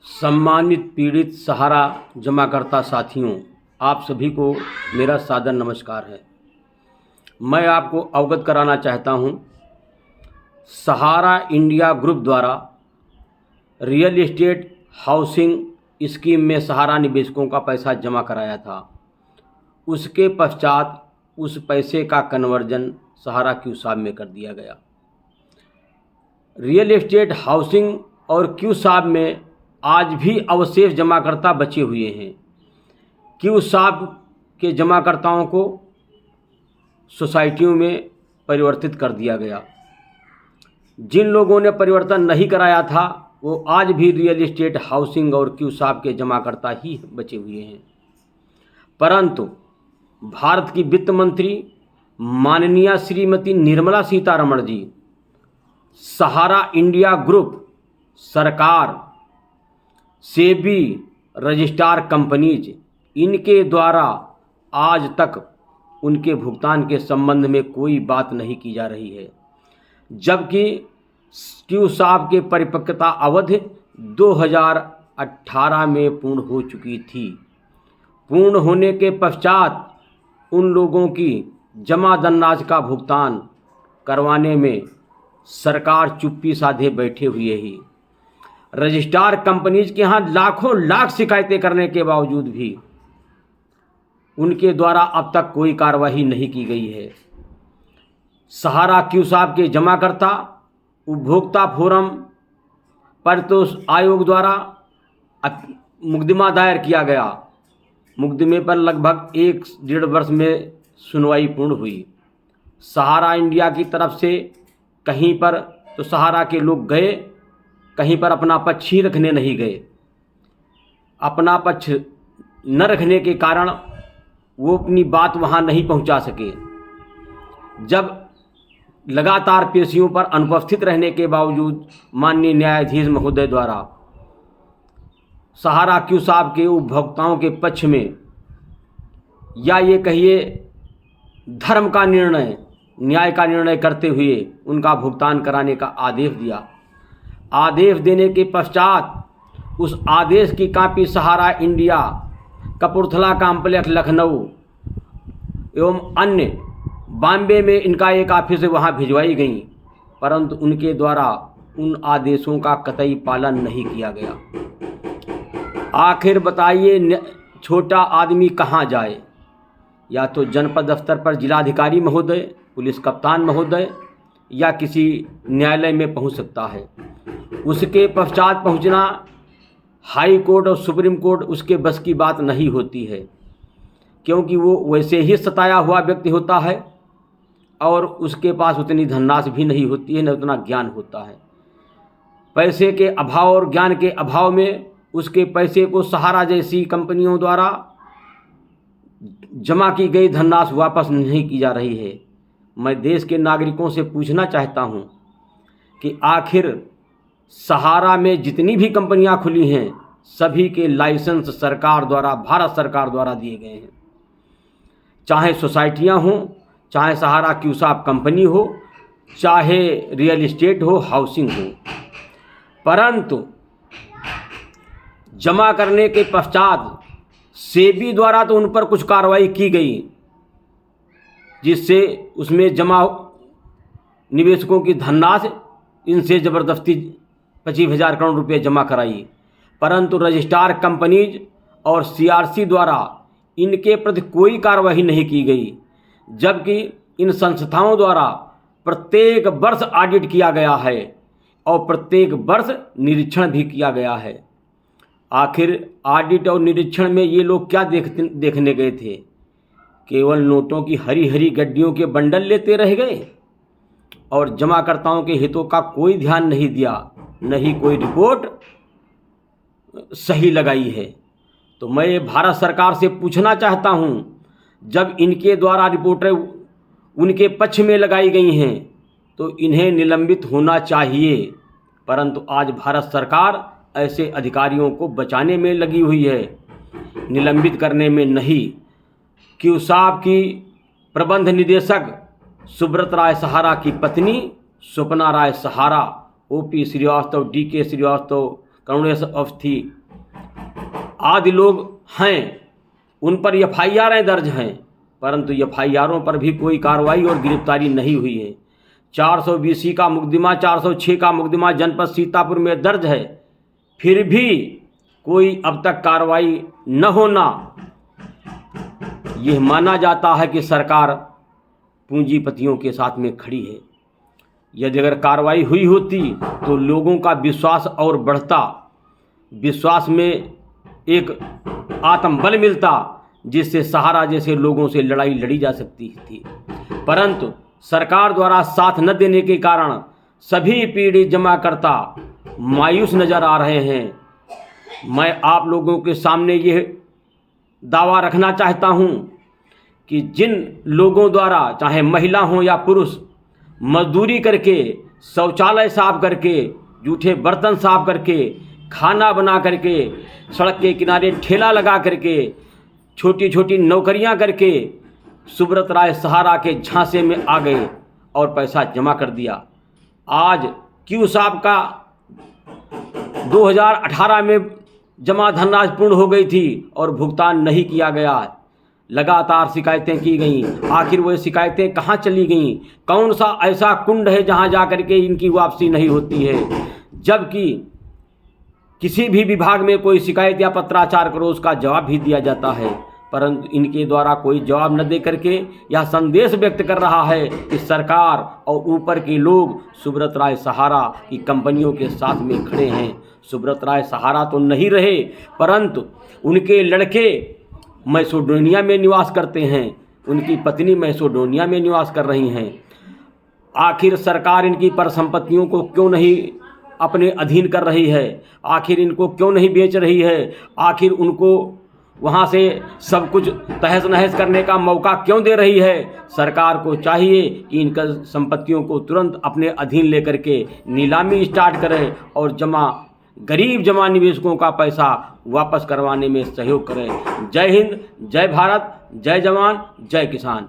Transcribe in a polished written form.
सम्मानित पीड़ित सहारा जमाकर्ता साथियों, आप सभी को मेरा सादर नमस्कार है। मैं आपको अवगत कराना चाहता हूं, सहारा इंडिया ग्रुप द्वारा रियल एस्टेट हाउसिंग स्कीम में सहारा निवेशकों का पैसा जमा कराया था। उसके पश्चात उस पैसे का कन्वर्जन सहारा क्यूसाब में कर दिया गया। रियल एस्टेट हाउसिंग और क्यूसाब में आज भी अवशेष जमाकर्ता बचे हुए हैं। क्यूसाब के जमाकर्ताओं को सोसाइटियों में परिवर्तित कर दिया गया। जिन लोगों ने परिवर्तन नहीं कराया था वो आज भी रियल एस्टेट हाउसिंग और क्यूसाब के जमाकर्ता ही बचे हुए हैं। परंतु भारत की वित्त मंत्री माननीय श्रीमती निर्मला सीतारमण जी, सहारा इंडिया ग्रुप, सरकार, सेबी, रजिस्ट्रार कंपनीज, इनके द्वारा आज तक उनके भुगतान के संबंध में कोई बात नहीं की जा रही है, जबकि क्यूसाब के परिपक्वता अवधि 2018 में पूर्ण हो चुकी थी। पूर्ण होने के पश्चात उन लोगों की जमा धनराशि का भुगतान करवाने में सरकार चुप्पी साधे बैठे हुए ही। रजिस्ट्रार कंपनीज के यहाँ लाखों लाख शिकायतें करने के बावजूद भी उनके द्वारा अब तक कोई कार्रवाई नहीं की गई है। सहारा क्यूसाब के जमाकर्ता उपभोक्ता फोरम पर तो आयोग द्वारा मुकदमा दायर किया गया। मुकदमे पर लगभग 1-1.5 वर्ष में सुनवाई पूर्ण हुई। सहारा इंडिया की तरफ से कहीं पर तो सहारा के लोग गए, कहीं पर अपना पक्ष ही रखने नहीं गए। अपना पक्ष न रखने के कारण वो अपनी बात वहाँ नहीं पहुँचा सके। जब लगातार पेशियों पर अनुपस्थित रहने के बावजूद माननीय न्यायाधीश महोदय द्वारा सहारा क्यूसाब के उपभोक्ताओं के पक्ष में, या ये कहिए धर्म का निर्णय, न्याय का निर्णय करते हुए उनका भुगतान कराने का आदेश दिया। आदेश देने के पश्चात उस आदेश की कॉपी सहारा इंडिया, कपूरथला कॉम्प्लेक्स, लखनऊ एवं अन्य बॉम्बे में इनका एक ऑफिस है, वहाँ भिजवाई गई, परंतु उनके द्वारा उन आदेशों का कतई पालन नहीं किया गया। आखिर बताइए, छोटा आदमी कहाँ जाए? या तो जनपद स्तर पर जिलाधिकारी महोदय, पुलिस कप्तान महोदय, या किसी न्यायालय में पहुंच सकता है। उसके पश्चात पहुंचना हाई कोर्ट और सुप्रीम कोर्ट उसके बस की बात नहीं होती है, क्योंकि वो वैसे ही सताया हुआ व्यक्ति होता है और उसके पास उतनी धनराशि भी नहीं होती है, न उतना ज्ञान होता है। पैसे के अभाव और ज्ञान के अभाव में उसके पैसे को सहारा जैसी कंपनियों द्वारा जमा की गई धनराशि वापस नहीं की जा रही है। मैं देश के नागरिकों से पूछना चाहता हूं कि आखिर सहारा में जितनी भी कंपनियां खुली हैं, सभी के लाइसेंस सरकार द्वारा, भारत सरकार द्वारा दिए गए हैं। चाहे सोसाइटियां हों, चाहे सहारा क्यूसाब कंपनी हो, चाहे रियल एस्टेट हो, हाउसिंग हो, परंतु जमा करने के पश्चात सेबी द्वारा तो उन पर कुछ कार्रवाई की गई, जिससे उसमें जमा निवेशकों की धनराशि इनसे ज़बरदस्ती 25,000 करोड़ रुपए जमा कराई, परंतु रजिस्ट्रार कंपनीज और सीआरसी द्वारा इनके प्रति कोई कार्रवाई नहीं की गई, जबकि इन संस्थाओं द्वारा प्रत्येक वर्ष ऑडिट किया गया है और प्रत्येक वर्ष निरीक्षण भी किया गया है। आखिर ऑडिट और निरीक्षण में ये लोग क्या देखने गए थे? केवल नोटों की हरी हरी गड्डियों के बंडल लेते रह गए और जमाकर्ताओं के हितों का कोई ध्यान नहीं दिया, न ही कोई रिपोर्ट सही लगाई है। तो मैं भारत सरकार से पूछना चाहता हूं, जब इनके द्वारा रिपोर्टें उनके पक्ष में लगाई गई हैं तो इन्हें निलंबित होना चाहिए, परंतु आज भारत सरकार ऐसे अधिकारियों को बचाने में लगी हुई है, निलंबित करने में नहीं। क्यूसाब की प्रबंध निदेशक सुब्रत राय सहारा की पत्नी स्वप्ना राय सहारा, ओपी श्रीवास्तव, डीके श्रीवास्तव, करुणेश अवस्थी आदि लोग हैं, उन पर एफआईआरें दर्ज हैं, परंतु एफआईआरों पर भी कोई कार्रवाई और गिरफ्तारी नहीं हुई है। 420 का मुकदमा, 406 का मुकदमा जनपद सीतापुर में दर्ज है, फिर भी कोई अब तक कार्रवाई न होना, यह माना जाता है कि सरकार पूंजीपतियों के साथ में खड़ी है। यदि अगर कार्रवाई हुई होती तो लोगों का विश्वास और बढ़ता, विश्वास में एक आत्मबल मिलता, जिससे सहारा जैसे लोगों से लड़ाई लड़ी जा सकती थी। परंतु सरकार द्वारा साथ न देने के कारण सभी पीड़ित जमाकर्ता मायूस नज़र आ रहे हैं। मैं आप लोगों के सामने यह दावा रखना चाहता हूं कि जिन लोगों द्वारा, चाहे महिला हो या पुरुष, मजदूरी करके, शौचालय साफ करके, जूठे बर्तन साफ करके, खाना बना करके, सड़क के किनारे ठेला लगा करके, छोटी छोटी नौकरियां करके सुब्रत राय सहारा के झांसे में आ गए और पैसा जमा कर दिया। आज क्यों साहब का 2018 में जमा धनराशि पूर्ण हो गई थी और भुगतान नहीं किया गया। लगातार शिकायतें की गईं, आखिर वो शिकायतें कहाँ चली गईं? कौन सा ऐसा कुंड है जहाँ जा कर के इनकी वापसी नहीं होती है? जबकि किसी भी विभाग में कोई शिकायत या पत्राचार करो, उसका जवाब भी दिया जाता है, परंतु इनके द्वारा कोई जवाब न दे करके यह संदेश व्यक्त कर रहा है कि सरकार और ऊपर के लोग सुब्रत राय सहारा की कंपनियों के साथ में खड़े हैं। सुब्रत राय सहारा तो नहीं रहे, परंतु उनके लड़के मैसेडोनिया में निवास करते हैं, उनकी पत्नी मैसेडोनिया में निवास कर रही हैं। आखिर सरकार इनकी परिसंपत्तियों को क्यों नहीं अपने अधीन कर रही है? आखिर इनको क्यों नहीं बेच रही है? आखिर उनको वहाँ से सब कुछ तहस नहस करने का मौका क्यों दे रही है? सरकार को चाहिए कि इनका संपत्तियों को तुरंत अपने अधीन लेकर के नीलामी स्टार्ट करे और गरीब जमा निवेशकों का पैसा वापस करवाने में सहयोग करें। जय हिंद, जय भारत, जय जवान, जय किसान।